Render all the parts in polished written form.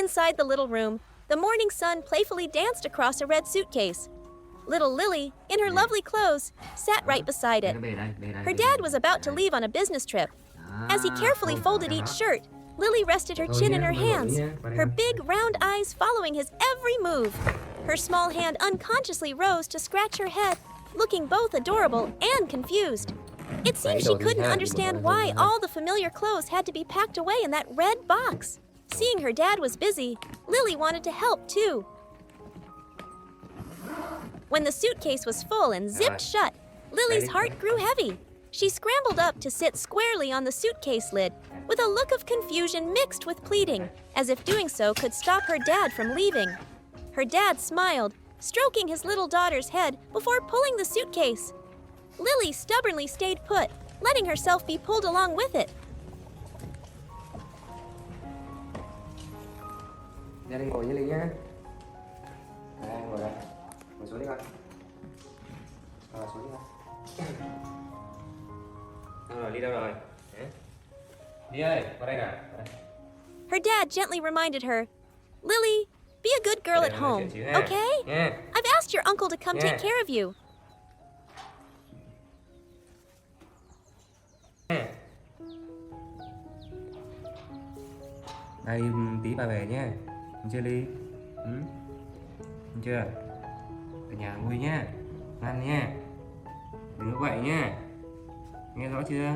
Inside the little room, the morning sun playfully danced across a red suitcase. Little Lily, in her lovely clothes, sat right beside it. Her dad was about to leave on a business trip. As he carefully folded each shirt, Lily rested her chin in her hands, her big round eyes following his every move. Her small hand unconsciously rose to scratch her head, looking both adorable and confused. It seemed she couldn't understand why all the familiar clothes had to be packed away in that red box. Seeing her dad was busy, Lily wanted to help too. When the suitcase was full and zipped shut, Lily's heart grew heavy. She scrambled up to sit squarely on the suitcase lid, with a look of confusion mixed with pleading, as if doing so could stop her dad from leaving. Her dad smiled, stroking his little daughter's head before pulling the suitcase. Lily stubbornly stayed put, letting herself be pulled along with it. Gia đình ngồi với Ly nhé. Đây, ngồi đây. Ngồi xuống đi con. Rồi, xuống đi con. Đâu rồi, Ly đâu rồi? Ly ơi, vào đây nào. Her dad gently reminded her, Lily, be a good girl at home, okay? I've asked your uncle to come take care of you. Đây, tí bà về nhé. Được chưa Ly? Được chưa? Ở nhà vui nhá. Ngoan nhá. Đừng có quậy nhá. Nghe rõ chưa?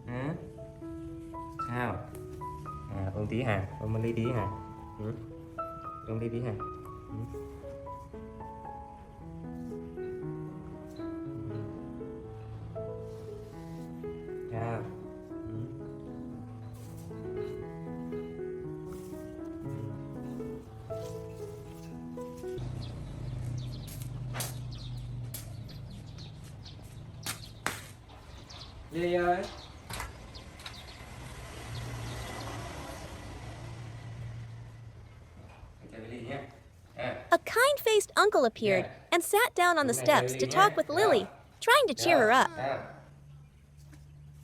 Hả? Sao? Ôm tí hả? Ôm Ly tí hả? Ôm Ly tí hả? Sao? Ly ơi. A kind-faced uncle appeared and sat down on the steps to talk with Lily, trying to cheer her up.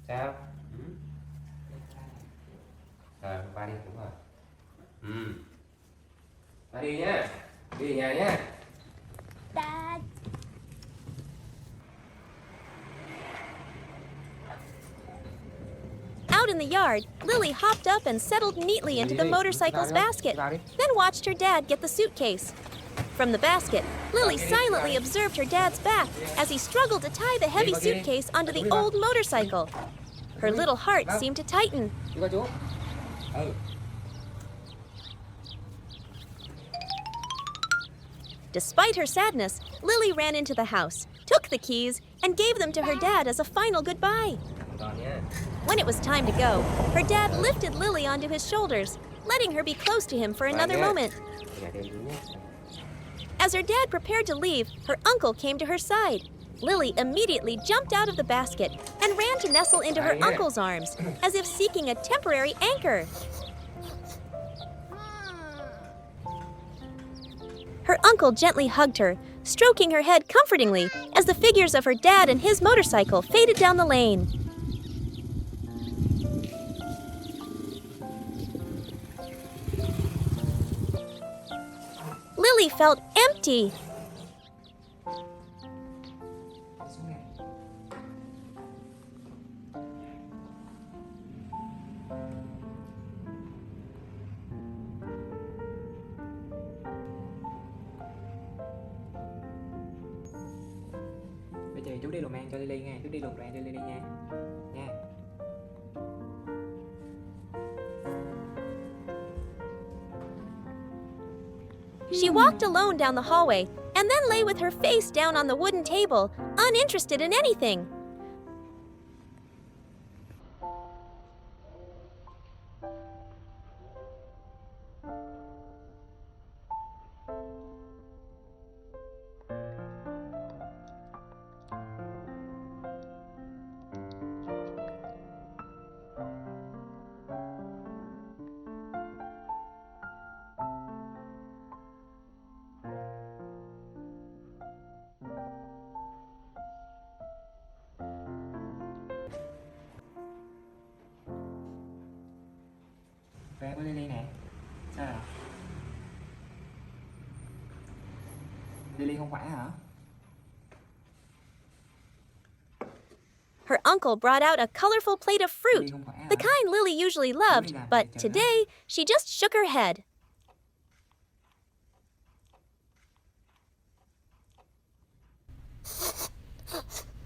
Sao? Rồi, ba đi đúng rồi. Ba đi nhá. Đi về nhà nhá. Dad. Out in the yard, Lily hopped up and settled neatly into the motorcycle's basket, then watched her dad get the suitcase. From the basket, Lily silently observed her dad's back as he struggled to tie the heavy suitcase onto the old motorcycle. Her little heart seemed to tighten. Despite her sadness, Lily ran into the house, took the keys, and gave them to her dad as a final goodbye. When it was time to go, her dad lifted Lily onto his shoulders, letting her be close to him for another moment. As her dad prepared to leave, her uncle came to her side. Lily immediately jumped out of the basket and ran to nestle into her uncle's arms, as if seeking a temporary anchor. Her uncle gently hugged her, stroking her head comfortingly as the figures of her dad and his motorcycle faded down the lane. Lily felt empty. Bây giờ chú đi lùng mang cho Lily nha. Chú đi lùng mang cho Lily nha. Nha. She walked alone down the hallway and then lay with her face down on the wooden table, uninterested in anything. Sao ạ? Lily không khỏe hả? Her uncle brought out a colorful plate of fruit, Lily không khỏe hả? the kind Lily usually loved, but today she just shook her head.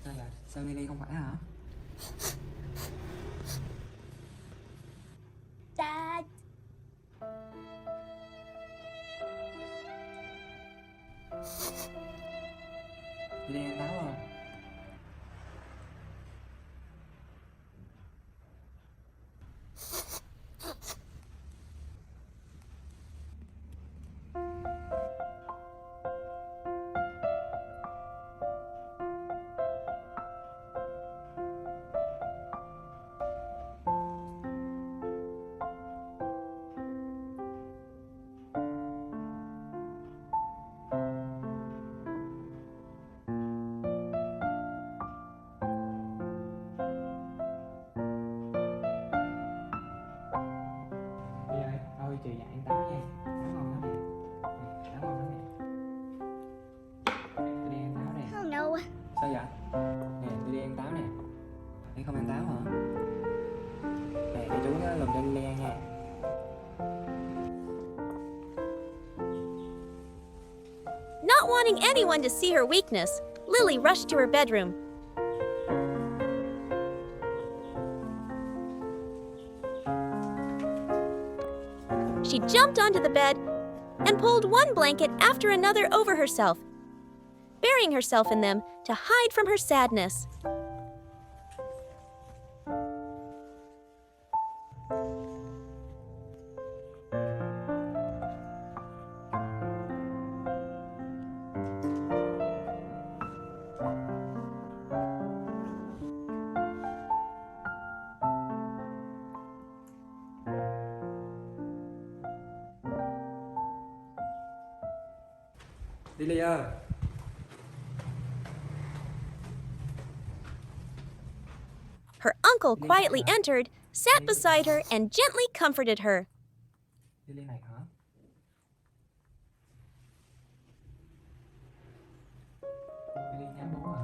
Sao vậy? Sao Lily không khỏe hả? Dad. Lily ăn táo à? Lily ơi, thôi chị dạy ăn táo nha. Táo ngon lắm nè. Nè, táo ngon lắm nè. Lily ăn táo nè. Oh no. Sao vậy? Nè, Lily ăn táo nè. Em không ăn táo hả? Nè, để chú nó làm cho Lily ăn nha. Not wanting anyone to see her weakness, Lily rushed to her bedroom. She jumped onto the bed and pulled one blanket after another over herself, burying herself in them to hide from her sadness. Lily ơi. Her uncle quietly entered, sat beside her, and gently comforted her. Lily này hả? Lily nhắn bố hả?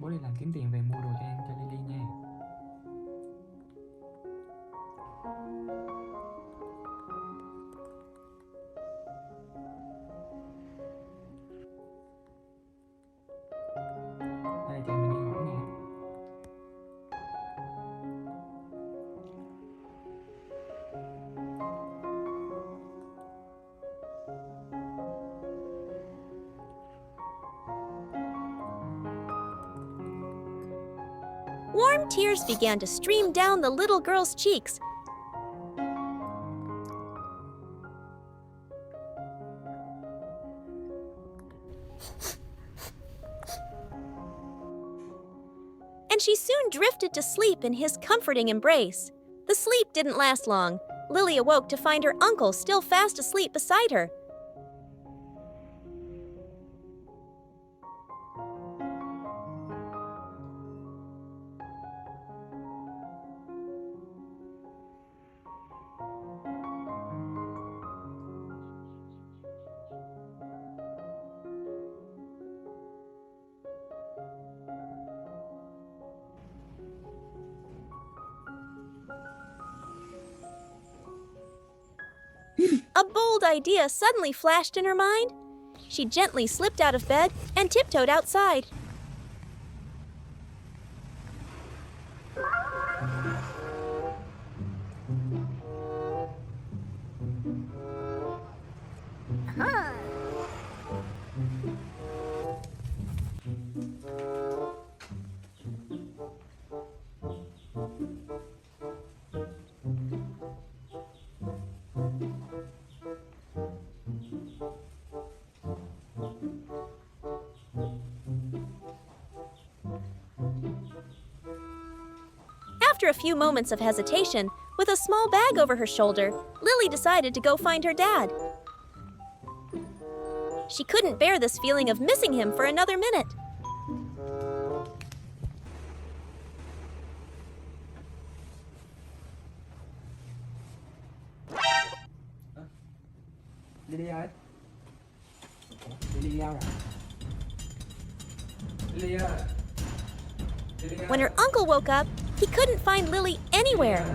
Bố đi làm kiếm tiền về mua đồ cho em cho Lily nha. Đây cho mình đi ngủ nha. Warm tears began to stream down the little girl's cheeks. And she soon drifted to sleep in his comforting embrace. The sleep didn't last long. Lily awoke to find her uncle still fast asleep beside her. A bold idea suddenly flashed in her mind. She gently slipped out of bed and tiptoed outside. Huh. After a few moments of hesitation, With a small bag over her shoulder, Lily decided to go find her dad. She couldn't bear this feeling of missing him for another minute. Lily ơi. Lily đâu rồi? Lily ơi. When her uncle woke up, he couldn't find Lily anywhere.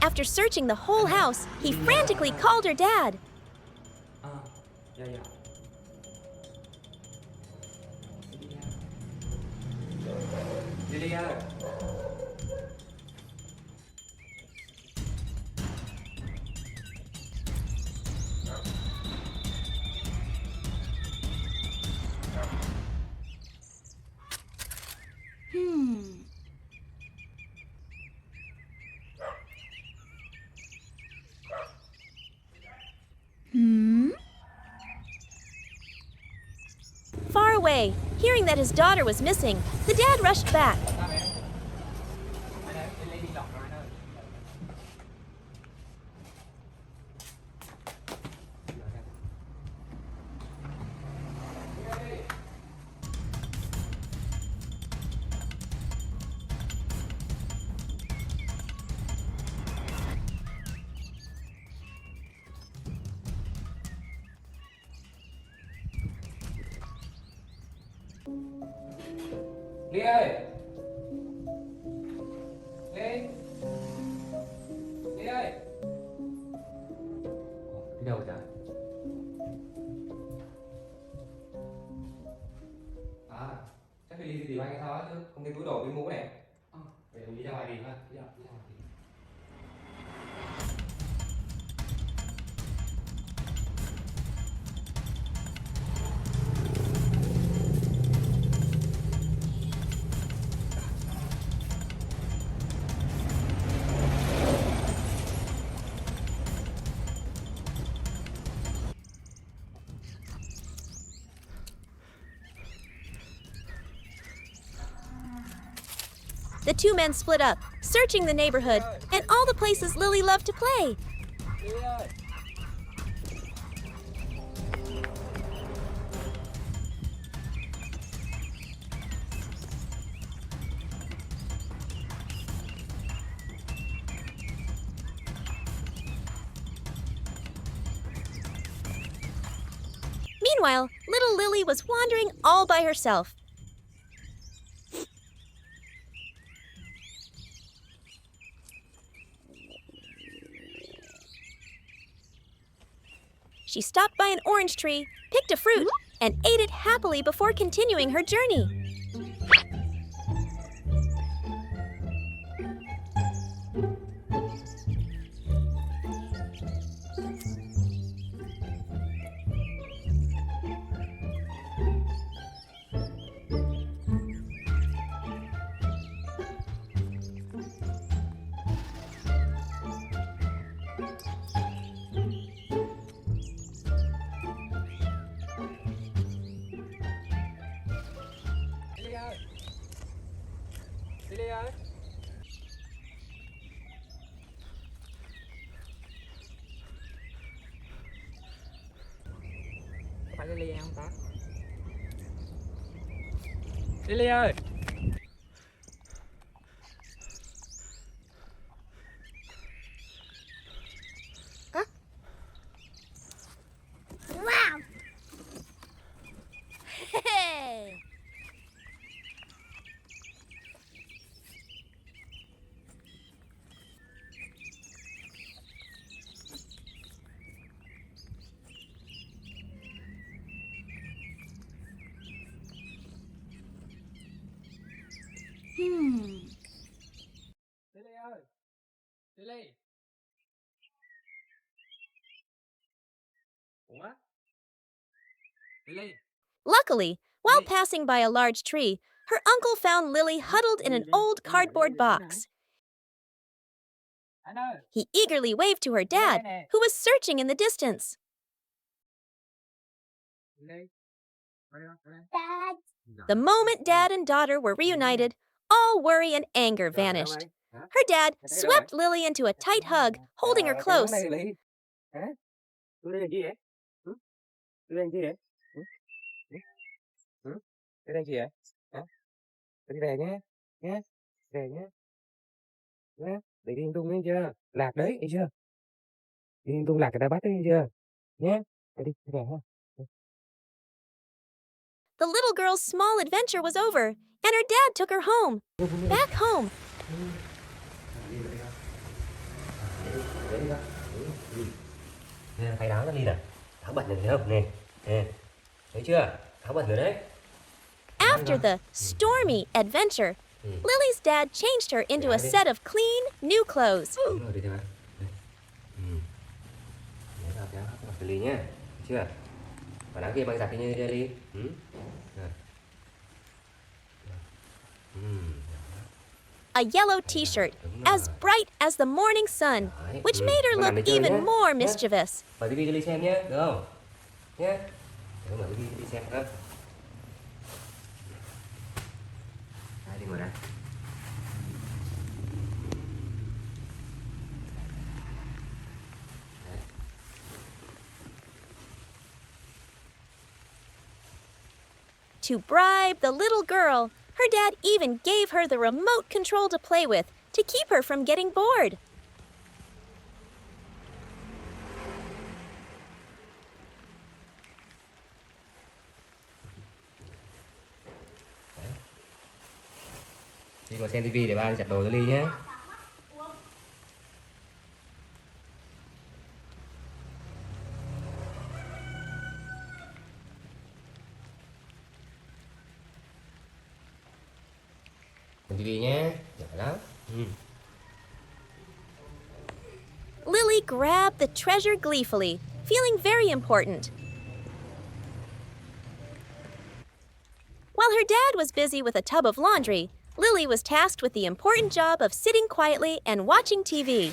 After searching the whole house, he frantically called her dad. Dạ dạ. Lily ơi. Far away, hearing that his daughter was missing, the dad rushed back. Lily đi lọc rồi anh ơi. Ly ơi. Ly. Ly ơi. Đi đâu vậy? Chắc Ly đi tìm anh hay sao á chứ không thấy túi đồ với mũ này. Vậy mình đi ra ngoài tìm ha. Đi ra ngoài tìm. The two men split up, searching the neighborhood and all the places Lily loved to play. Ly ơi. Meanwhile, little Lily was wandering all by herself. She stopped by an orange tree, picked a fruit, and ate it happily before continuing her journey. Lily ơi. Có phải Lily không ta? Lily ơi. Wow. Hey. Lily ơi. Lily. Ủa? Lily. Luckily, while passing by a large tree, her uncle found Lily huddled in an old cardboard box. He eagerly waved to her dad, who was searching in the distance. Dad. The moment dad and daughter were reunited, all worry and anger vanished. Her dad swept Lily into a tight hug, holding her close. Đi về nhé, nhé, về nhé, nhé, để đi tung nghe chưa? Lạc đấy, nghe chưa? Đi tung lạc người ta bắt đấy, nghe chưa? Nhé, đi về ha. The little girl's small adventure was over, and her dad took her home. Back home, Nè, thay áo nó đi nè, áo bẩn rồi thấy không? Nè, nè, thấy chưa? Áo bẩn rồi đấy. after the stormy adventure, Lily's dad changed her into a set of clean, new clothes. Đúng rồi, đi theo em. Đây. Nhớ vào kéo áo mặc Ly nhá, thấy chưa? Và áo kia mang giặt đi nha Ly. Rồi. A yellow t-shirt, as bright as the morning sun, which made her look even more mischievous. Mở TV cho Ly xem nhé, được không? Nhé. Để mở TV cho Ly xem cơ. Đây, đi ngồi đây. Đấy. To bribe the little girl, her dad even gave her the remote control to play with to keep her from getting bored. Đi ngồi xem TV để ba đi giặt đồ cho Ly nhé. Xem TV nhé, giỏi lắm. Lily grabbed the treasure gleefully, feeling very important. While her dad was busy with a tub of laundry, Lily was tasked with the important job of sitting quietly and watching TV.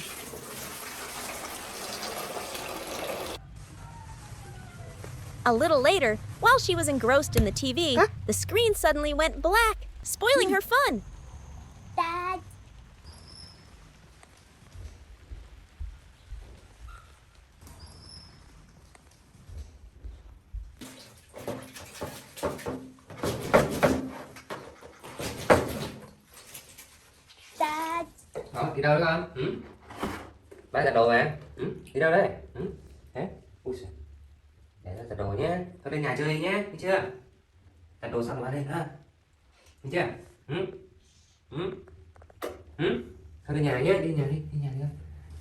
A little later, while she was engrossed in the TV, the screen suddenly went black, spoiling her fun. Dad. Dad. Đi đâu đấy con? Ba giặt đồ mà. Đi đâu đấy? Hả? Ui giời. Để ra giặt đồ nhé. Thôi lên nhà chơi đi nhé, biết chưa? Giặt đồ xong rồi ba lên ha. Biết chưa? Thôi lên nhà nhé, đi nhà đi, đi nhà đi.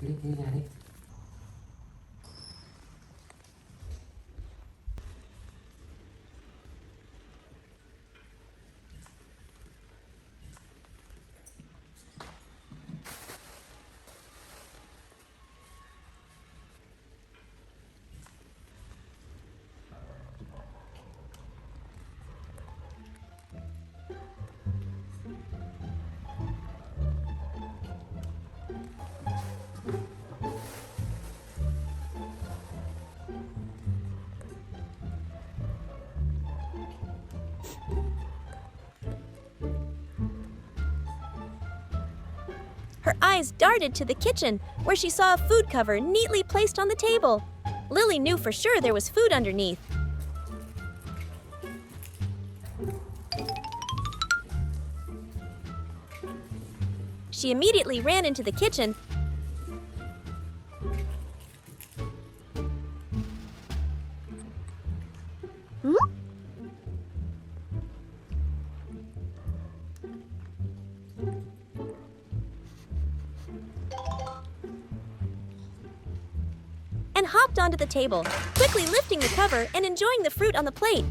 Đi nhà đi. Her eyes darted to the kitchen, where she saw a food cover neatly placed on the table. Lily knew for sure there was food underneath. She immediately ran into the kitchen and hopped onto the table, quickly lifting the cover and enjoying the fruit on the plate.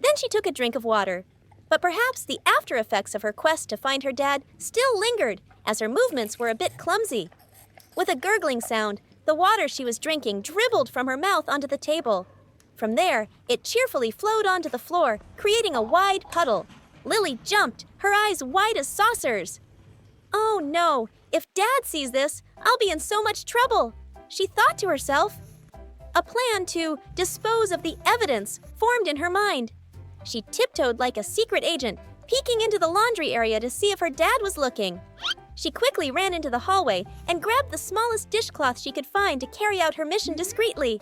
Then she took a drink of water. But perhaps the after effects of her quest to find her dad still lingered, as her movements were a bit clumsy. With a gurgling sound, the water she was drinking dribbled from her mouth onto the table. From there, it cheerfully flowed onto the floor, creating a wide puddle. Lily jumped, her eyes wide as saucers. Oh no, if Dad sees this, I'll be in so much trouble, she thought to herself. A plan to dispose of the evidence formed in her mind. She tiptoed like a secret agent, peeking into the laundry area to see if her dad was looking. She quickly ran into the hallway and grabbed the smallest dishcloth she could find to carry out her mission discreetly.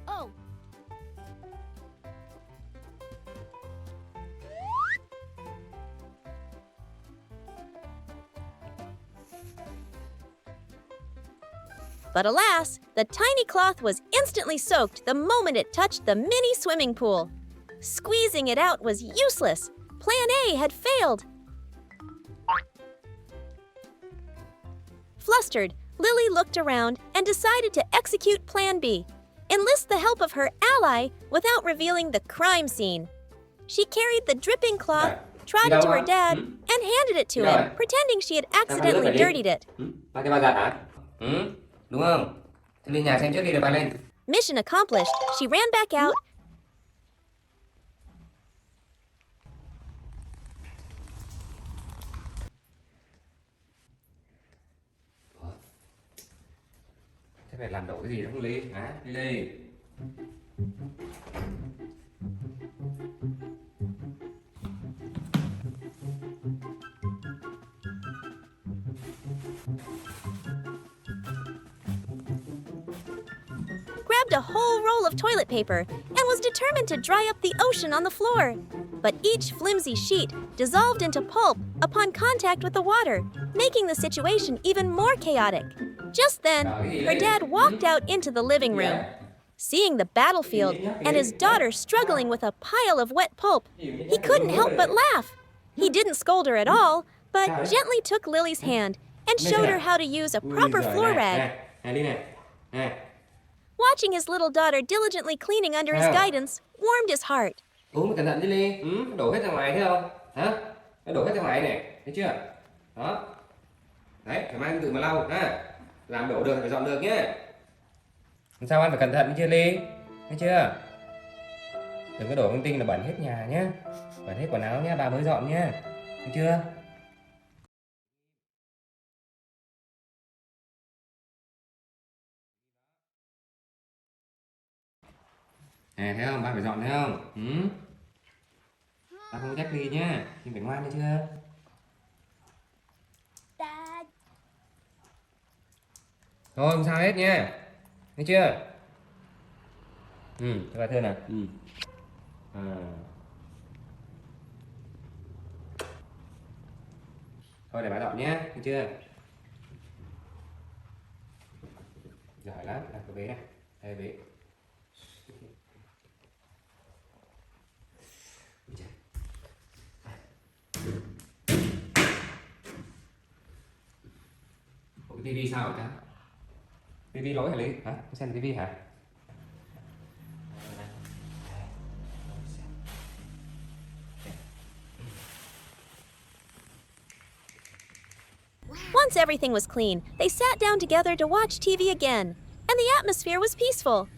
Oh. But alas, the tiny cloth was instantly soaked the moment it touched the mini swimming pool. Squeezing it out was useless. Plan A had failed. Flustered, Lily looked around and decided to execute Plan B. Enlist the help of her ally without revealing the crime scene. She carried the dripping cloth, trotted to her dad, and handed it to him, pretending she had accidentally dirtied it. Ba cái bao giặt hả? Đúng không? Thế lên nhà xem trước đi rồi ba lên. Mission accomplished, she ran back out. Thế phải làm đổ cái gì đó không Ly? Hả? Ly. Grabbed a whole roll of toilet paper and was determined to dry up the ocean on the floor. But each flimsy sheet dissolved into pulp upon contact with the water, making the situation even more chaotic. Just then, her dad walked out into the living room. Seeing the battlefield and his daughter struggling with a pile of wet pulp, he couldn't help but laugh. He didn't scold her at all, but gently took Lily's hand and showed her how to use a proper floor rag. Watching his little daughter diligently cleaning under his guidance warmed his heart. Uống cẩn thận chứ Ly. Đổ hết ra ngoài thấy không? Hả? Nó đổ hết ra ngoài này, thấy chưa? Đó. Đấy, phải mang tự mà lau ha. Làm đổ được phải dọn được nhé. Làm sao ăn phải cẩn thận chứ Ly? Thấy chưa? Đừng có đổ linh tinh là bẩn hết nhà nhé. Bẩn hết quần áo nhé, bà mới dọn nhé. Thấy chưa? Nè, thấy không? Ba phải dọn thấy không? Ba không có trách Ly nhé. Nhưng phải ngoan đấy chưa? Dad. Thôi không sao hết nhé. Thấy chưa? Cho bà Thưa nào. Thôi để bà dọn nhé. Thấy chưa? Giỏi lắm. Đây có bế này. Đây bế. Ủa, cái tivi sao hả cha? Tivi lỗi hả Lý? Hả? Không xem tivi hả? Once everything was clean, they sat down together to watch TV again, and the atmosphere was peaceful.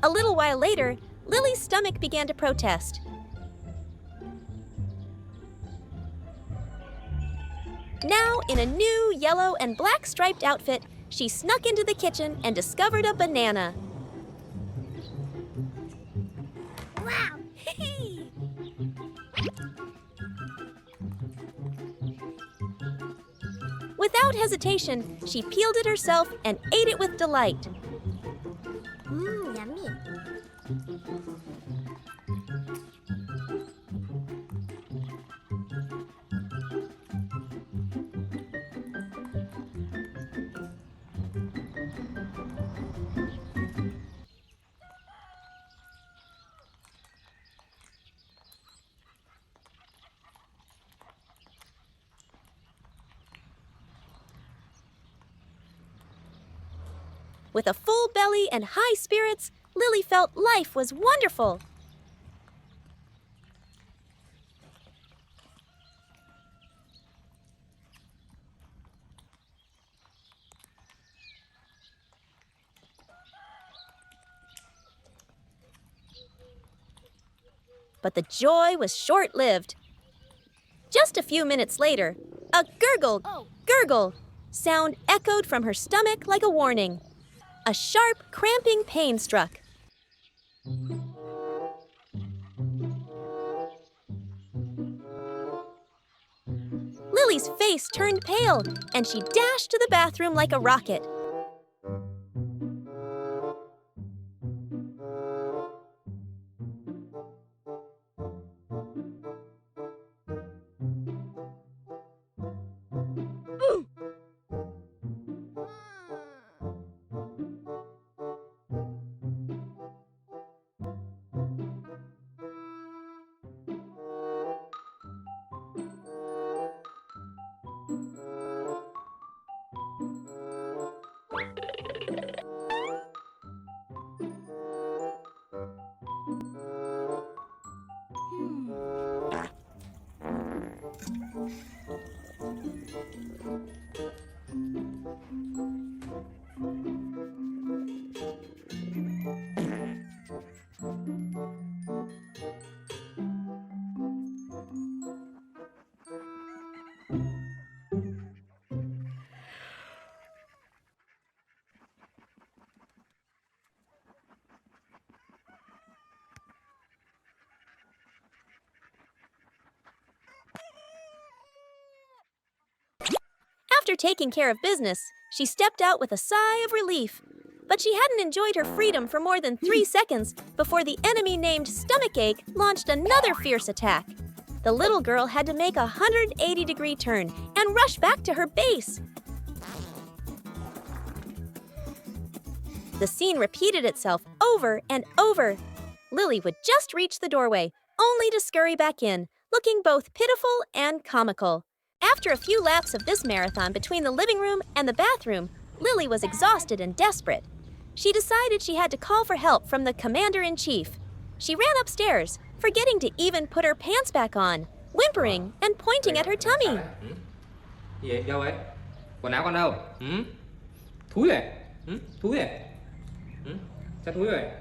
A little while later, Lily's stomach began to protest. Now, in a new yellow and black striped outfit, she snuck into the kitchen and discovered a banana. Wow. Without hesitation, she peeled it herself and ate it with delight. With a full belly and high spirits, Lily felt life was wonderful. But the joy was short-lived. Just a few minutes later, a gurgle, gurgle sound echoed from her stomach like a warning. A sharp, cramping pain struck. Lily's face turned pale, and she dashed to the bathroom like a rocket. After taking care of business, she stepped out with a sigh of relief. But she hadn't enjoyed her freedom for more than 3 seconds before the enemy named Stomachache launched another fierce attack. The little girl had to make a 180-degree turn and rush back to her base. The scene repeated itself over and over. Lily would just reach the doorway, only to scurry back in, looking both pitiful and comical. After a few laps of this marathon between the living room and the bathroom, Lily was exhausted and desperate. She decided she had to call for help from the commander-in-chief. She ran upstairs, forgetting to even put her pants back on, whimpering and pointing at her tummy. Gì vậy? Đâu vậy? Quần áo con đâu? Thúi rồi. Thúi rồi. Sao thúi rồi?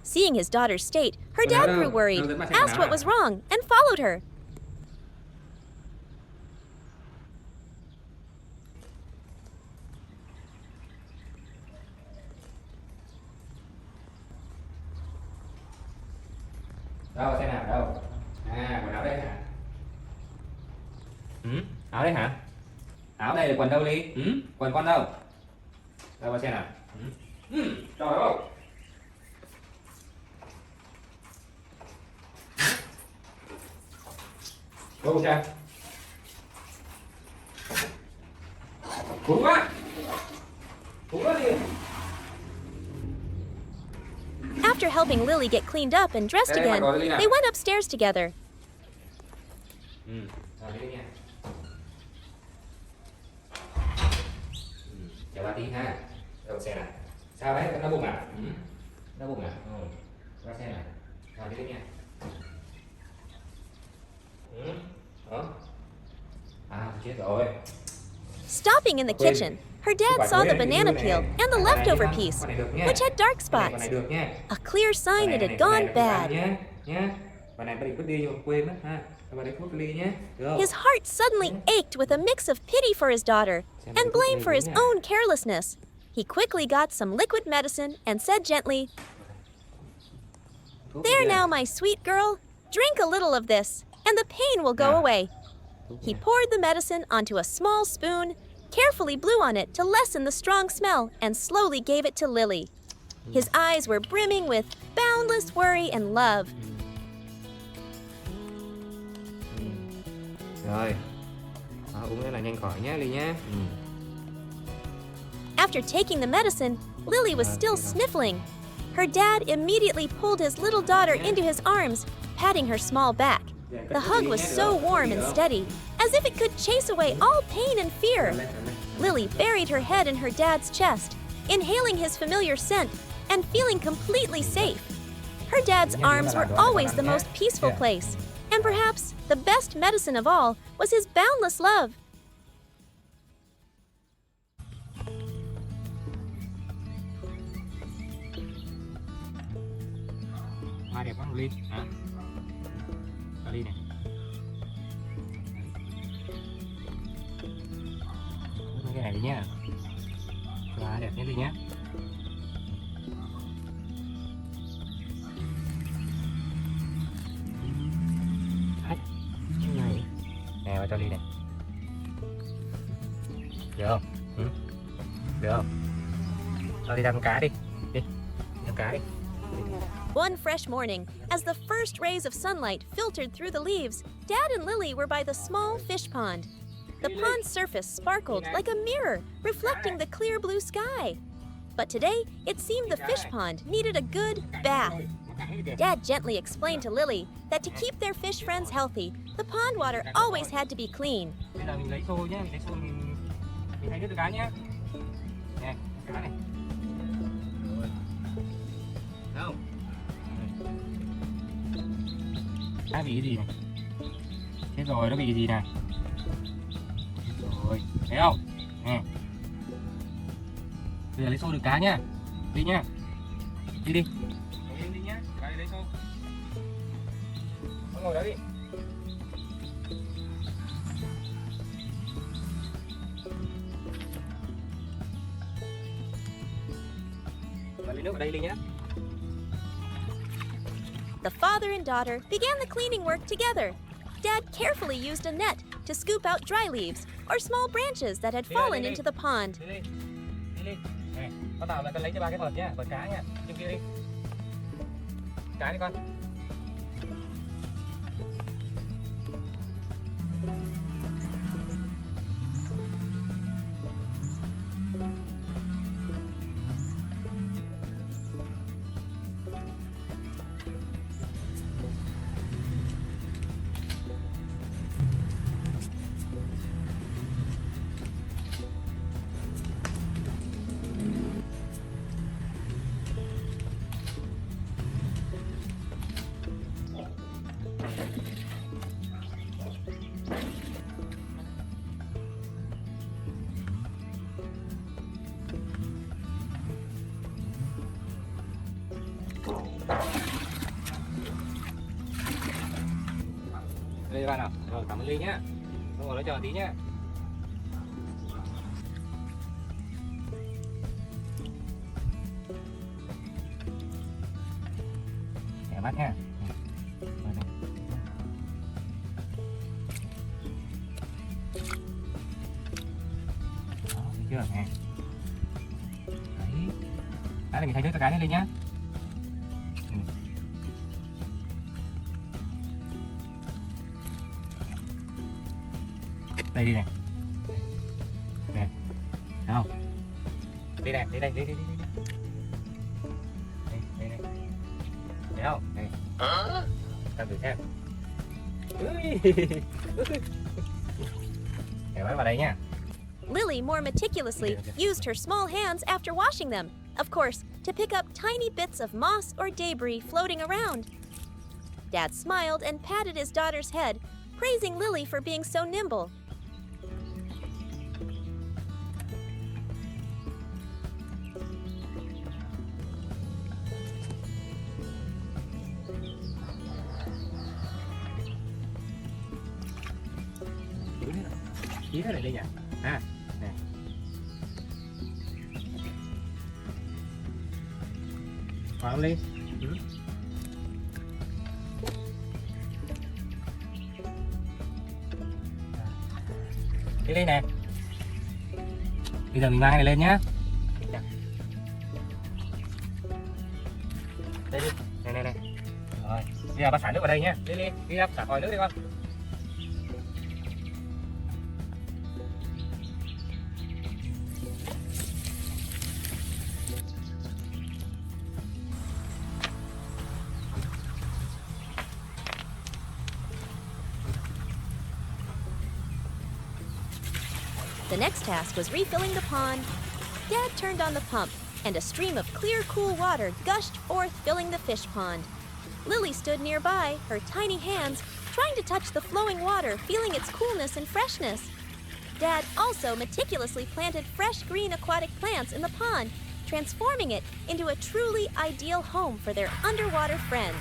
Seeing his daughter's state, her dad grew worried, asked what was wrong, and followed her. Đâu xem nào, đâu? À, quần áo đây hả? Áo đây hả? Áo đây là quần đâu Ly? Quần con đâu? Đâu vào xem nào? Trời ơi! Đâu xem? Cú quá! Cú quá đi! After helping Lily get cleaned up and dressed again, they went upstairs together. Chào ba tí ha. Đâu xe nào. Sao đấy? Nó bụng à? Nó bụng à? Qua xe nào. Vào đi nha. À, chết rồi. Stopping in the kitchen, her dad saw the banana peel and the leftover piece, which had dark spots. A clear sign it had gone bad. His heart suddenly ached with a mix of pity for his daughter and blame for his own carelessness. He quickly got some liquid medicine and said gently, "There now, my sweet girl. Drink a little of this, and the pain will go away." He poured the medicine onto a small spoon, carefully blew on it to lessen the strong smell, and slowly gave it to Lily. His eyes were brimming with boundless worry and love. Rồi. Uống cái này nhanh khỏi nhé, Ly nhé. After taking the medicine, Lily was still sniffling. Her dad immediately pulled his little daughter into his arms, patting her small back. The hug was so warm and steady, as if it could chase away all pain and fear. Lily buried her head in her dad's chest inhaling his familiar scent and feeling completely safe. Her dad's arms were always the most peaceful place, and perhaps the best medicine of all was his boundless love. Hoa đẹp quá Ly. Hả? Ly này. Cái này đi nhá. Hoa đẹp nhé Ly nhé. Cái này. Nè vào cho Ly này. Được không? Ừ? Được không? Cho Ly ra con cá đi. Đi. Con cá đi. One fresh morning, as the first rays of sunlight filtered through the leaves, Dad and Lily were by the small fish pond. The pond's surface sparkled like a mirror, reflecting the clear blue sky. But today, it seemed the fish pond needed a good bath. Dad gently explained to Lily that to keep their fish friends healthy, the pond water always had to be clean. Bây giờ mình lấy xô nhé, mình lấy xô mình thấy nước cá nhé. Nè, cá này. Thấy không? Cá bị cái gì này? Chết rồi, nó bị cái gì nè? Rồi, thấy không? Nè. Bây giờ lấy xô được cá nhá. Đi nhá. Đi đi. Ngồi đi nhá. Cá đi lấy xô. Ngồi đó đi. Lấy nước ở đây Linh nhá. The father and daughter began the cleaning work together. Dad carefully used a net to scoop out dry leaves or small branches that had fallen into the pond. Đi đi. Nè, con Tàu lại con lấy cho ba cái vợt nhá, vợt cá nhá. Trên kia đi. Cá đi con. Đây bạn nào. Rồi cảm ơn Ly nhá. Rồi nó chờ tí nhá. Để bắt nha. Đó, thấy chưa nè. Đấy. Đã là mình thay nước cho cái lên Ly nhá. Đây đi này. Nè. Thấy không? Đi này, đi đây, đi. Đây này. Thấy không? Này. Làm thử xem. Để bắt vào đây nha. Lily more meticulously used her small hands after washing them, of course, to pick up tiny bits of moss or debris floating around. Dad smiled and patted his daughter's head, praising Lily for being so nimble. Chí thế này đi nhỉ? À, nè. Vào không Ly? Đi Ly nè. Bây giờ mình mang cái này lên nhá. Đây đi. Này. Rồi, bây giờ bắt xả nước vào đây nhá. Đi đi xả vòi nước đi con. The next task was refilling the pond Dad turned on the pump, and a stream of clear, cool water gushed forth, filling the fish pond. Lily stood nearby, her tiny hands trying to touch the flowing water, feeling its coolness and freshness. Dad also meticulously planted fresh green aquatic plants in the pond, transforming it into a truly ideal home for their underwater friends.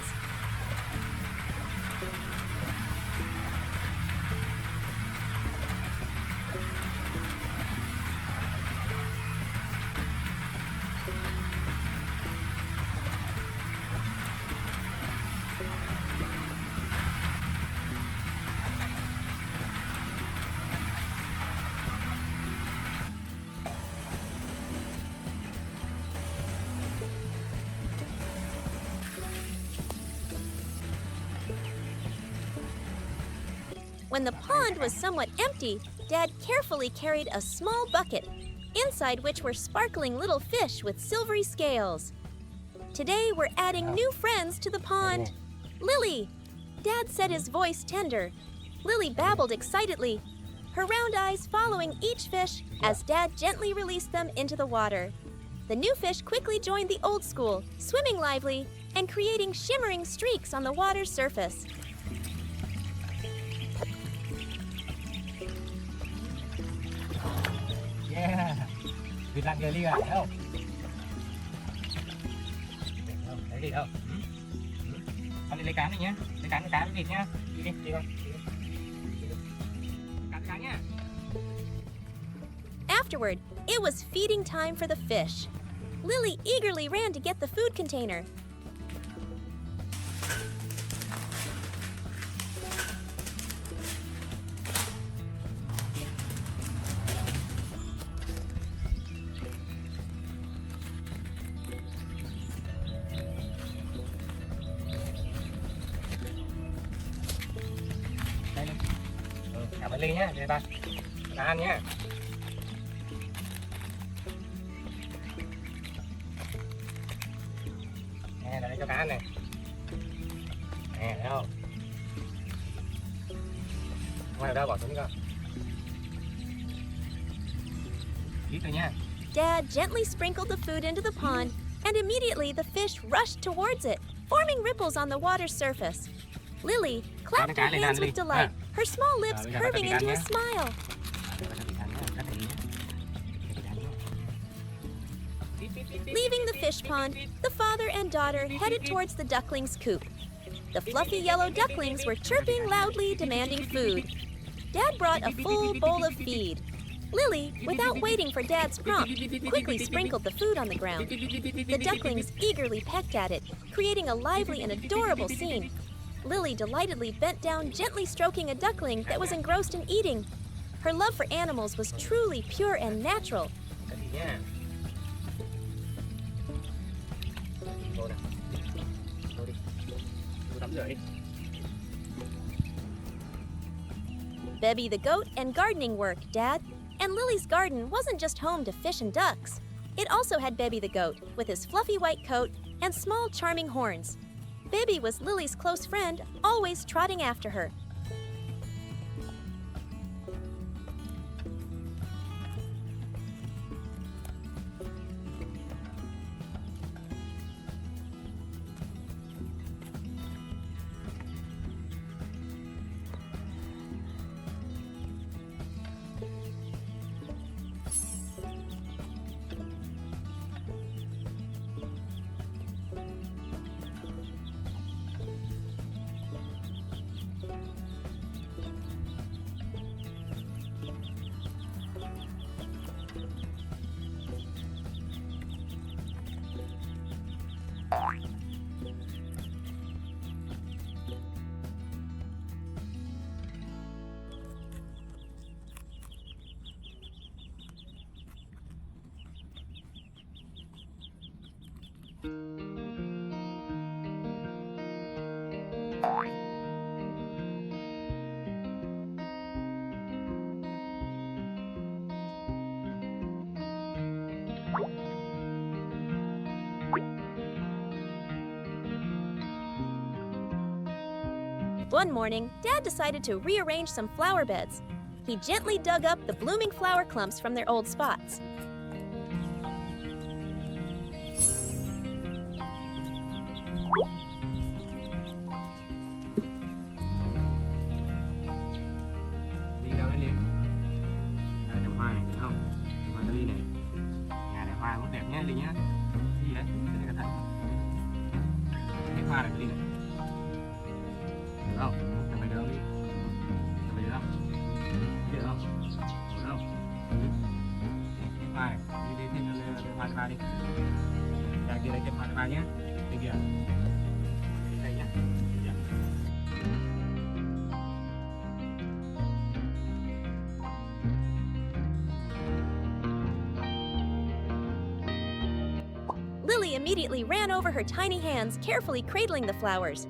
When the pond was somewhat empty, Dad carefully carried a small bucket, inside which were sparkling little fish with silvery scales. Today we're adding new friends to the pond. Lily! Dad said, his voice tender. Lily babbled excitedly, her round eyes following each fish as Dad gently released them into the water. The new fish quickly joined the old school, swimming lively and creating shimmering streaks on the water's surface. Yeah. Vịt lặn kìa Ly à, thấy không? Thấy vịt không? Con đi lấy cán này nhé. Lấy cán với vịt nhá. Đi con. Cán nhá. Afterward, it was feeding time for the fish. Lily eagerly ran to get the food container. Cảm ơn Ly nhé, đây ba. Ăn nhé. Nè, đây cho cá ăn này. Nè, thấy không? Ngoài đâu bỏ xuống đi con. Ít thôi nhé. Dad gently sprinkled the food into the pond, and immediately the fish rushed towards it, forming ripples on the water's surface. Lily clapped her hands with delight, her small lips curving into a smile. Leaving the fish pond, the father and daughter headed towards the ducklings' coop. The fluffy yellow ducklings were chirping loudly, demanding food. Dad brought a full bowl of feed. Lily, without waiting for Dad's prompt, quickly sprinkled the food on the ground. The ducklings eagerly pecked at it, creating a lively and adorable scene. Lily delightedly bent down, gently stroking a duckling that was engrossed in eating. Her love for animals was truly pure and natural. Bebby the goat and gardening work, Dad. And Lily's garden wasn't just home to fish and ducks. It also had Bebby the goat, with his fluffy white coat and small charming horns. Bebby was Lily's close friend, always trotting after her. One morning, Dad decided to rearrange some flower beds. He gently dug up the blooming flower clumps from their old spots. Đi đâu đấy Liên? À, trồng hoa này đúng không? Trồng hoa ly này. Nhà này hoa rất đẹp nhá Ly nhá. Cái gì đấy? Cái này cẩn thận. Cái hoa này Ly này. Được không? Trồng này được không Ly? Trồng này được không? Được không? Được không? Cái hoa này. Đi thêm hoa hoa đi. Đằng kia đây thêm hoa hoa nhé. Bên kia. Đây nhá. Lily immediately ran over her tiny hands, carefully cradling the flowers.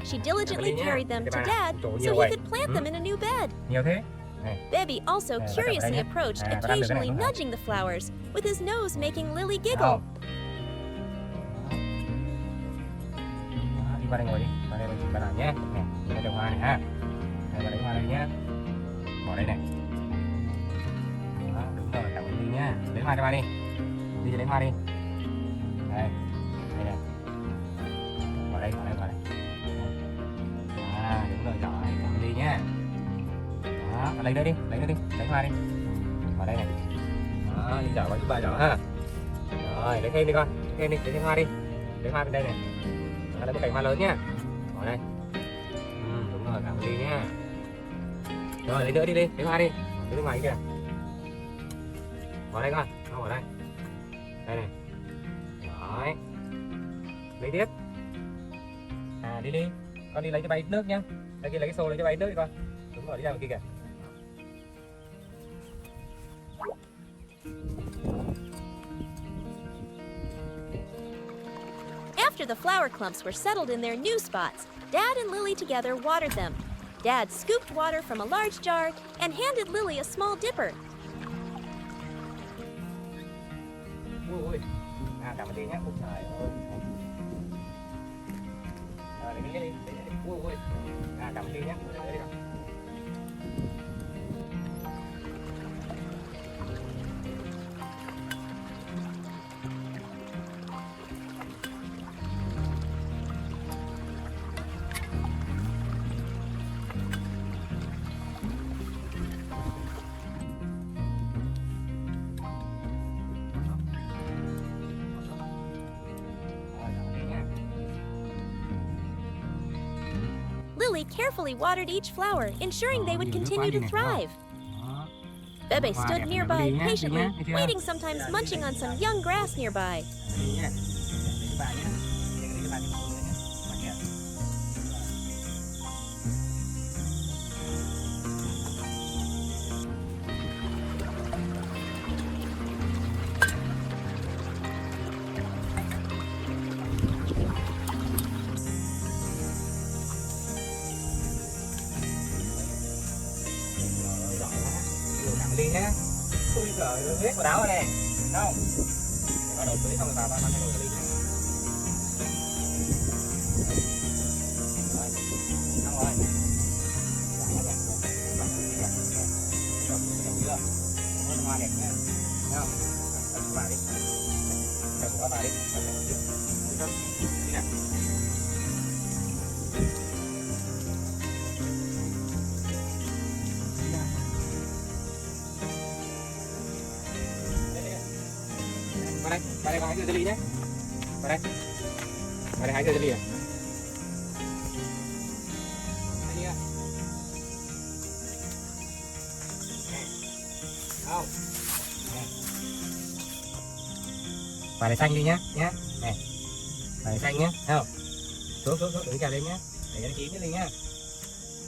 She diligently carried them to Dad so he could plant them in a new bed. Nhiều thế. Này. Baby also curiously approached, occasionally nudging the flowers, with his nose making Lily giggle. Đi qua đây ngồi đi. Qua đây mình làm nhé. Này, đây trồng hoa này ha. Đây vào đây hoa đây nhé. Bỏ đây này. Đó, đúng rồi, cảm ơn đi nhá. Lấy hoa cho ba đi. Đi lấy hoa đi. Đây. Đây này. Vào đây, vào đây, vào đây. À, đúng rồi, giỏi, cảm ơn đi nhá. Đó, lấy đây đi, lấy hoa đi. Vào đây này. Đó, đi giỏi, giúp ba giỏi ha. Rồi, lấy thêm đi con, lấy thêm hoa đi. Lấy hoa bên đây này. Đây một cành hoa lớn nhá. Bỏ đây. Đúng rồi, cảm ơn đi nhá. Rồi, lấy nữa đi, lấy hoa đi. Lấy ngoài kìa. Bỏ đây con, không bỏ đây. Đây này. Rồi. Lấy tiếp. À, đi. Con đi lấy cho ba ít nước nhá. Đây kia lấy cái xô lấy cho ba ít nước đi con. Đúng rồi, đi ra ngoài kia kìa. After the flower clumps were settled in their new spots, Dad and Lily together watered them. Dad scooped water from a large jar and handed Lily a small dipper. Ui. À, cảm ơn đi nhá. Trời ơi. Rồi, lấy cái đi. Ui. À, cảm ơn đi nhá. Lấy đi con. Lily carefully watered each flower, ensuring they would nhiều nước continue quá to đi này, đúng không? thrive. Đó. Bebe Hoa stood đẹp nearby này, Lily nhé, patiently, Lily nhé, thấy chưa? waiting, sometimes munching on some young grass nearby. Lily nhé. Để cho bà nhé. Để cho bà đi cùng nhé. Bà nhé. Rồi, giỏi quá. Nhiều cảm ơn Linh nhé. Ui giời, hết quả đáo rồi này. Thấy không? Để bắt đầu tưới xong rồi vào thay đồ cho Linh nhé. Rồi, xong rồi. Giỏi quá nhỉ. Bắt đầu đi ạ. Đọc chưa? Ôi, hoa đẹp nha. Thấy không? Đọc cho bà đi. Đọc của bà đi. Đi không? Đi nào. Vào đây hái dừa Lily nhé. Vào đây hái dừa Lily à? Đây đi ạ. Không. Vào đây xanh đi nhé, nhé. Này. Vào đây xanh nhé, thấy không? Xuống đứng trèo lên nhé. Để cho nó chín cái Lily nhé.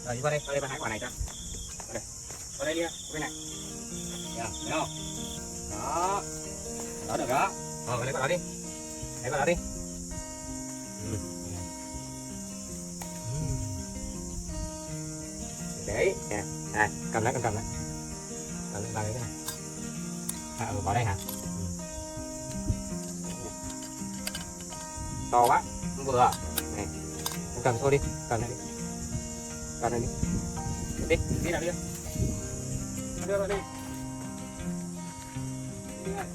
Rồi đi vào đây bà hái quả này cho. Vào đây đi ạ, bên này. Thấy không? Đó. Đó được đó. Rồi lấy quả đó đi. Lấy quả đó đi. Đấy, nè. Này, cầm lấy. Cầm lấy vào đây này. Vào đây hả? To quá, không vừa. Này. Cầm thôi đi, cầm này đi. Cầm này đi. Đi nào đi. Đưa vào đi. Đi này.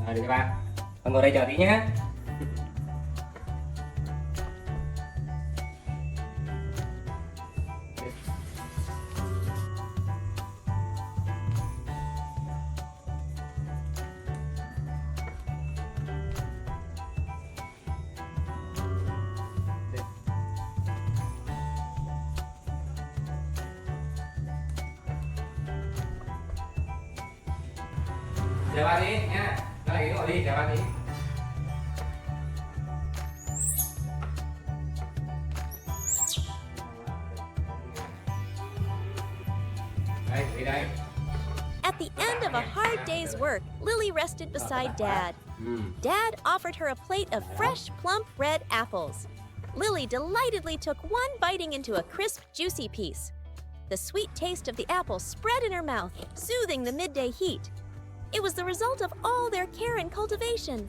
Rồi được ba. Con ngồi đây chờ tí nhé. Chờ ba tí nha. Nó lại cái đi, chờ ba tí. Đây, đi đây. At the end of a hard day's work, Lily rested beside Dad. Dad offered her a plate of fresh, plump red apples. Lily delightedly took one biting into a crisp, juicy piece. The sweet taste of the apple spread in her mouth, soothing the midday heat. It was the result of all their care and cultivation.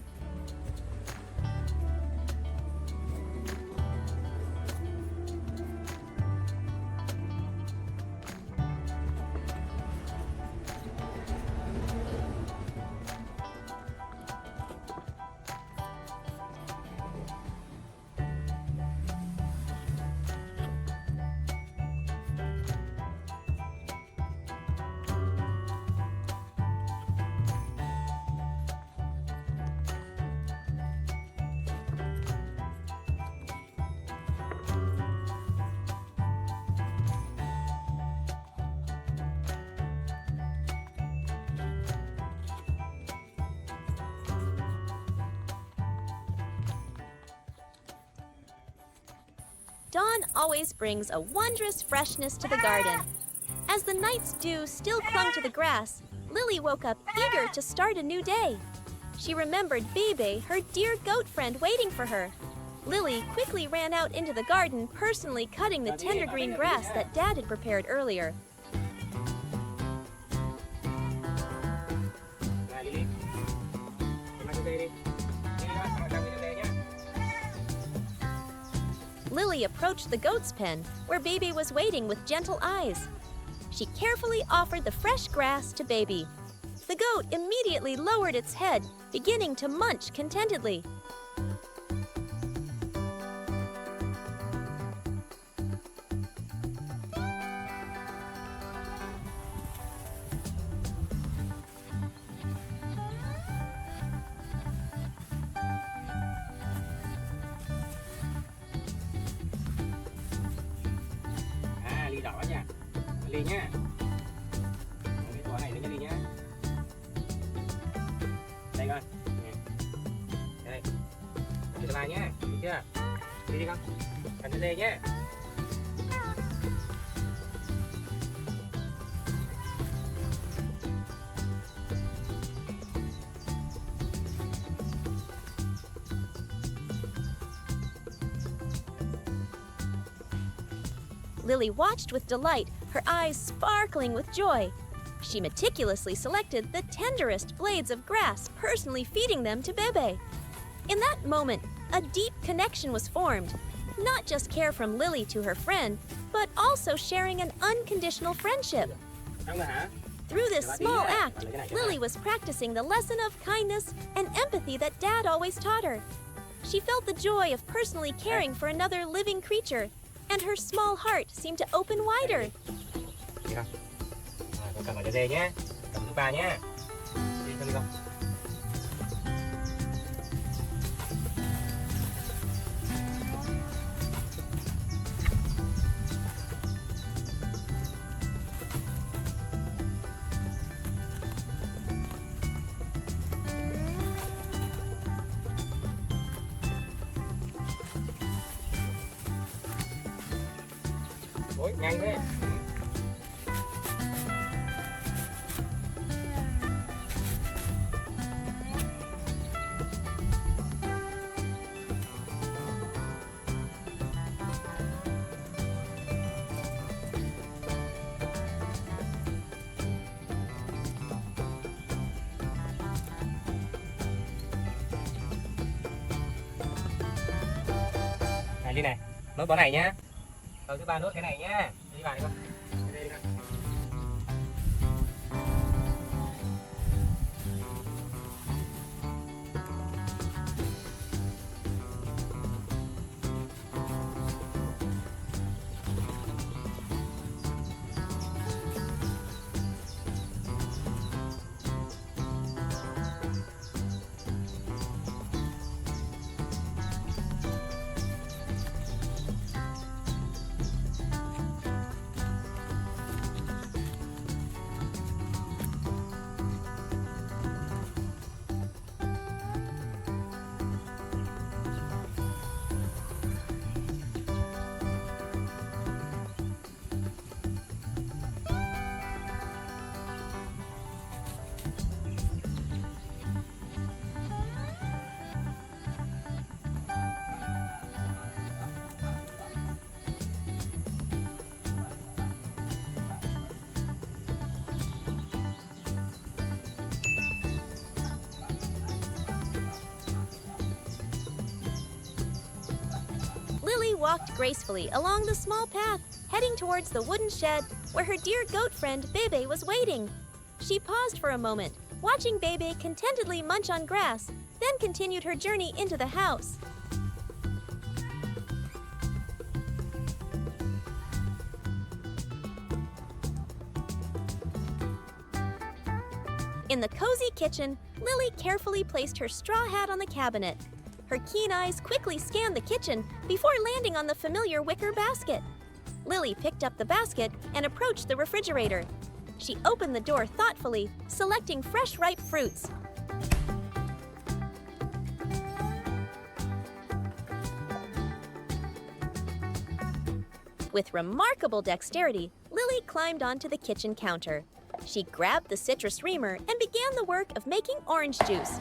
Dawn always brings a wondrous freshness to the garden. As the night's dew still clung to the grass, Lily woke up eager to start a new day. She remembered Bebe, her dear goat friend, waiting for her. Lily quickly ran out into the garden, personally cutting the tender green grass that Dad had prepared earlier. Lily approached the goat's pen, where Baby was waiting with gentle eyes. She carefully offered the fresh grass to Baby. The goat immediately lowered its head, beginning to munch contentedly. đi nhá. Cái quả này nó đi nhá. Đây con. Đây. Đi cho ba nhá. Được chưa? Đi đi con. Cần cho dê nhá. Lily watched with delight, her eyes sparkling with joy. She meticulously selected the tenderest blades of grass, personally feeding them to Bebe. In that moment, a deep connection was formed. Not just care from Lily to her friend, but also sharing an unconditional friendship. Xong rồi hả? Through this small act, Lily was practicing the lesson of kindness and empathy that Dad always taught her. She felt the joy of personally caring for another living creature, and her small heart seemed to open wider. Đi con. Rồi, con cầm vào cho dê nhé. Cầm thứ ba nhé. Đi con đi con. Ôi, nhanh thế. Này, Ly này, nốt bó này nhá. Đầu thứ ba nốt cái này nhá. Đi vào đi con. Đây đi con. Lily walked gracefully along the small path, heading towards the wooden shed where her dear goat friend Bebe was waiting. She paused for a moment, watching Bebe contentedly munch on grass, then continued her journey into the house. In the cozy kitchen, Lily carefully placed her straw hat on the cabinet. Her keen eyes quickly scanned the kitchen before landing on the familiar wicker basket. Lily picked up the basket and approached the refrigerator. She opened the door thoughtfully, selecting fresh, ripe fruits. With remarkable dexterity, Lily climbed onto the kitchen counter. She grabbed the citrus reamer and began the work of making orange juice.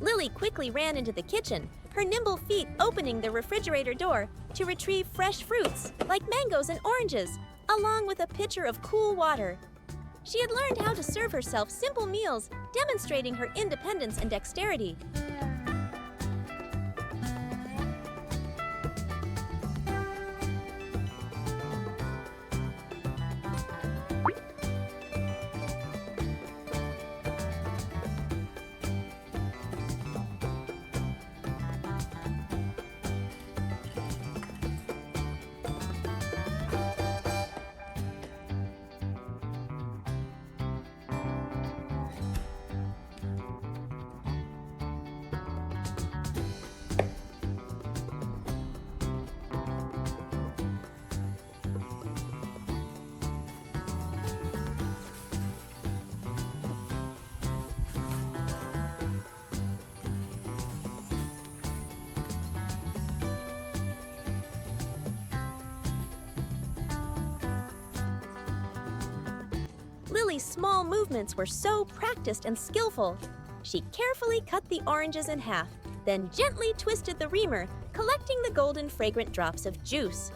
Lily quickly ran into the kitchen, her nimble feet opening the refrigerator door to retrieve fresh fruits, like mangoes and oranges, along with a pitcher of cool water. She had learned how to serve herself simple meals, demonstrating her independence and dexterity. Lily's small movements were so practiced and skillful. She carefully cut the oranges in half, then gently twisted the reamer, collecting the golden fragrant drops of juice.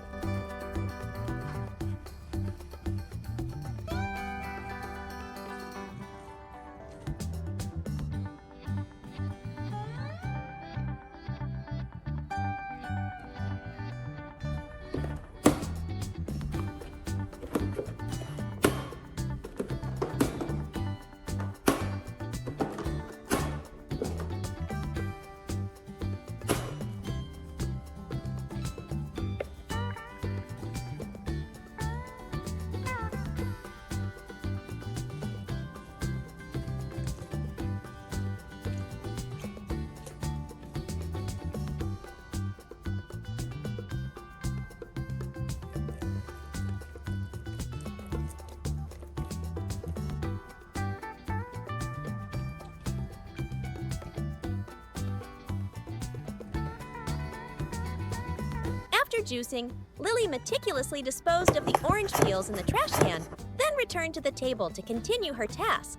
After juicing, Lily meticulously disposed of the orange peels in the trash can, then returned to the table to continue her task.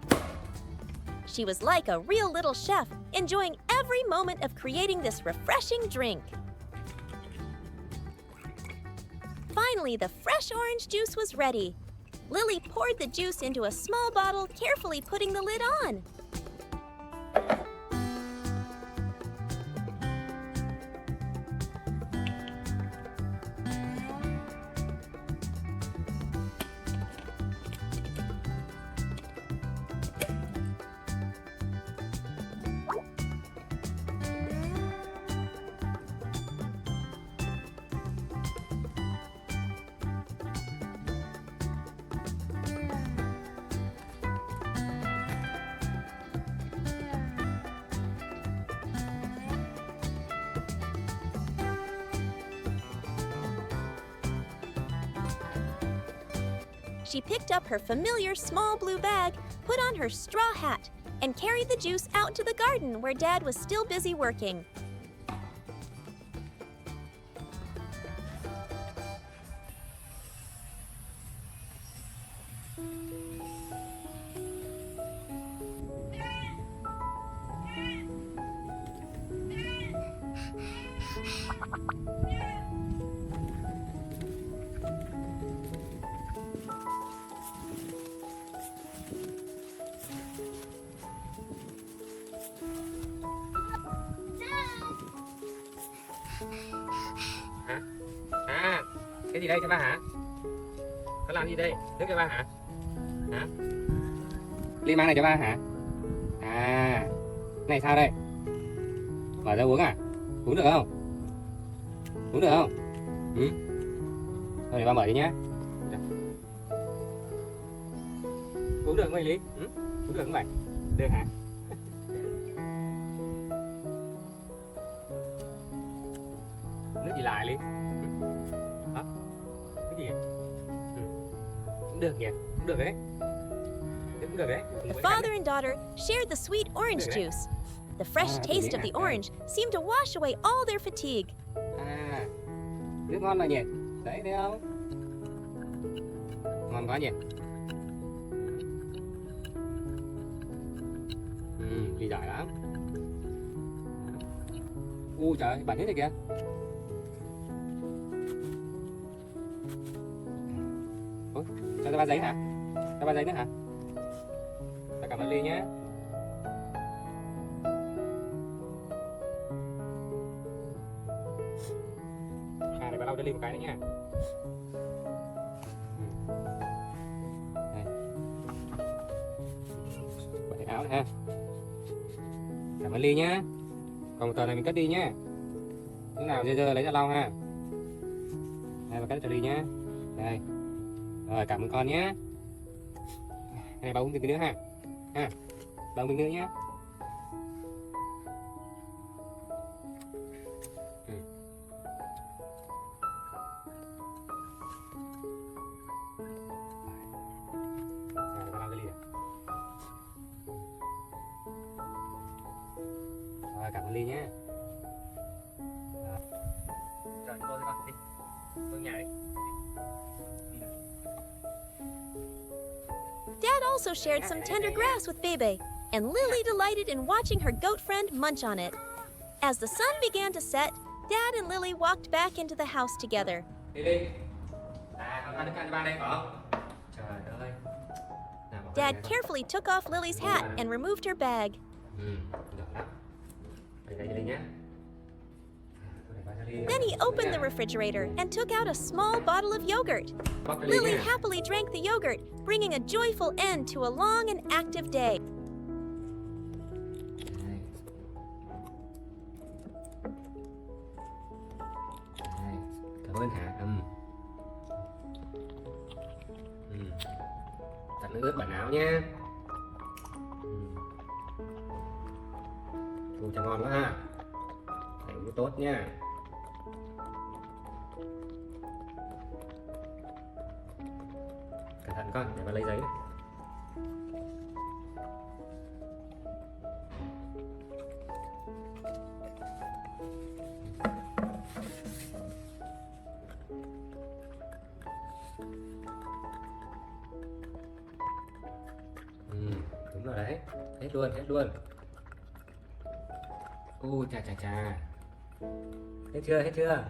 She was like a real little chef, enjoying every moment of creating this refreshing drink. Finally, the fresh orange juice was ready. Lily poured the juice into a small bottle, carefully putting the lid on. She picked up her familiar small blue bag, put on her straw hat, and carried the juice out to the garden where Dad was still busy working. Hả? À, cái gì đây cho ba hả? Có làm gì đây? Nước cho ba hả? Hả? Ly mang này cho ba hả? À, cái này sao đây? Mở ra uống à? Uống được không? Uống được không? Ừ. Thôi để ba mở đi nhé. Uống được không anh Lý? Ừ? Uống được không vậy? Được hả? Nước gì lại Lý? Hả? Cái gì? Ừ. Cũng được nhỉ? Cũng được đấy. Cũng được đấy. The father and daughter shared the sweet orange juice. The fresh taste of the orange seemed to wash away all their fatigue. À, nước ngon mà nhỉ? Đấy, thấy không? Ngon quá nhỉ? Ly giỏi lắm. Ui trời ơi, bẩn hết rồi kìa. Ôi, cho ba giấy hả? Cho ba giấy nữa hả? Ta cảm ơn Ly nhé. À, để bà lau cho Ly một cái nữa nha. Đây. Bật áo này ha. Cảm ơn Ly nhé. Còn một tờ này mình cất đi nhé. Lúc nào dơ dơ lấy ra lau ha. Đây, bà cất cho Ly nhé. Đây. Rồi, cảm ơn con nhé. Này, bà uống từng cái nữa ha. Ha. Bà uống từng nữa nhé. Bà lau cái ly này. Rồi, cảm ơn Ly nhé. Rồi, vô đi con, đi. Vô nhà đi. Dad also shared some tender grass with Bebe, and Lily delighted in watching her goat friend munch on it. As the sun began to set, Dad and Lily walked back into the house together. Lily, con ăn thức ăn cho ba đây phải không? Trời ơi. Nào, bỏ Dad cái này carefully took off Lily's hat and removed her bag. Được lắm. Đây Lily nhé. Then he opened the refrigerator and took out a small bottle of yogurt. Bóc cái Lily nha. happily drank the yogurt, bringing a joyful end to a long and active day. Đây. Đây. Cảm ơn hả? Tắt nước ướt bản áo nha. Uống cho ngon quá ha. Phải uống tốt nha. Cẩn thận con, để bà lấy giấy này. Đúng rồi đấy. Hết luôn, hết luôn. Chà chà chà. Hết chưa, hết chưa?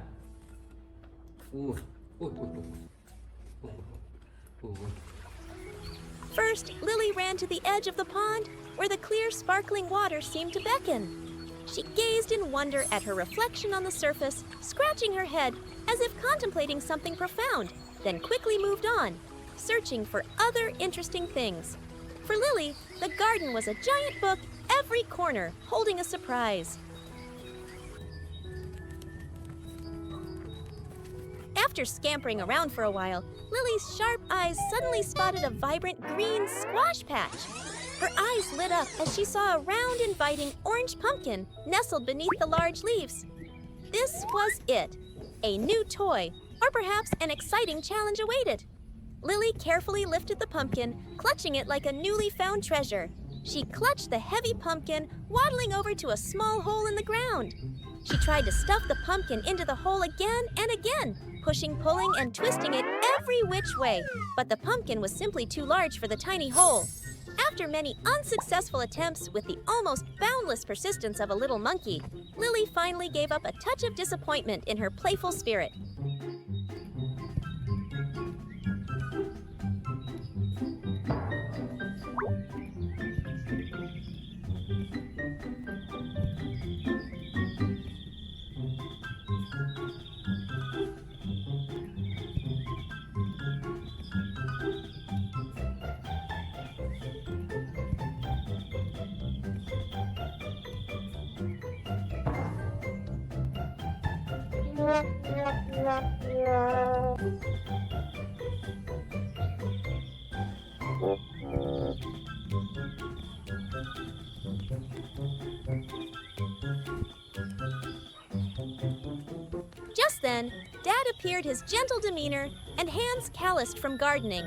First, Lily ran to the edge of the pond, where the clear, sparkling water seemed to beckon. She gazed in wonder at her reflection on the surface, scratching her head as if contemplating something profound, then quickly moved on, searching for other interesting things. For Lily, the garden was a giant book, every corner holding a surprise. After scampering around for a while, Lily's sharp eyes suddenly spotted a vibrant green squash patch. Her eyes lit up as she saw a round, inviting orange pumpkin nestled beneath the large leaves. This was it, a new toy, or perhaps an exciting challenge awaited. Lily carefully lifted the pumpkin, clutching it like a newly found treasure. She clutched the heavy pumpkin, waddling over to a small hole in the ground. She tried to stuff the pumpkin into the hole again and again, pushing, pulling, and twisting it every which way, but the pumpkin was simply too large for the tiny hole. After many unsuccessful attempts with the almost boundless persistence of a little monkey, Lily finally gave up a touch of disappointment in her playful spirit. Just then, Dad appeared, his gentle demeanor and hands calloused from gardening.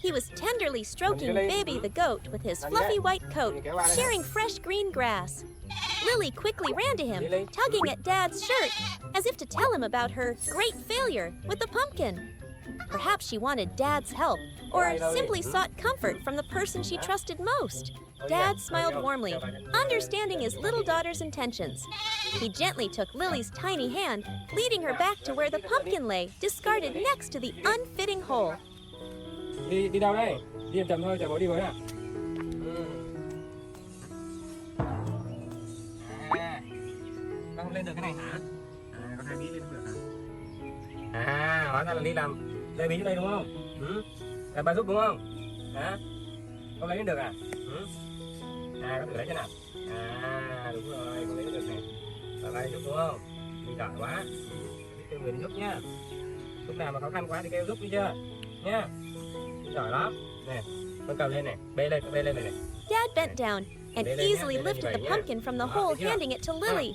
He was tenderly stroking Baby the goat with his fluffy white coat, sharing fresh green grass. Lily quickly ran to him, tugging at Dad's shirt, as if to tell him about her great failure with the pumpkin. Perhaps she wanted Dad's help, or simply sought comfort from the person she trusted most. Dad smiled warmly, understanding his little daughter's intentions. He gently took Lily's tiny hand, leading her back to where the pumpkin lay, discarded next to the unfitting hole. Đi đâu đây? Đi chậm thôi, chậm có đi với à? Con không lên được cái này hả? Con hai bí lên không được hả? Hóa ra là đi làm lấy bí ở đây đúng không? Là bà giúp đúng không? Hả? Con lấy được à? Con thử lấy cho nào. Đúng rồi, con lấy được này. Bà vai giúp đúng không? Mình giỏi quá. Biết kêu người đi giúp nhá. Lúc nào mà khó khăn quá thì kêu giúp đi chưa? Nhá. Giỏi lắm. Nè, con cầm lên này, bê lên này. Dad bent down and easily lifted the pumpkin from the hole, handing it to Lily.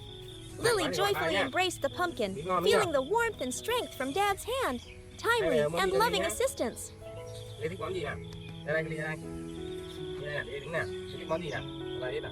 Lily joyfully embraced the pumpkin, feeling the warmth and strength from Dad's hand, timely and loving assistance. Lily thích món gì nào? Đây, Lily đây. Đây, đứng nào. Thích món gì nào? Đây, nào.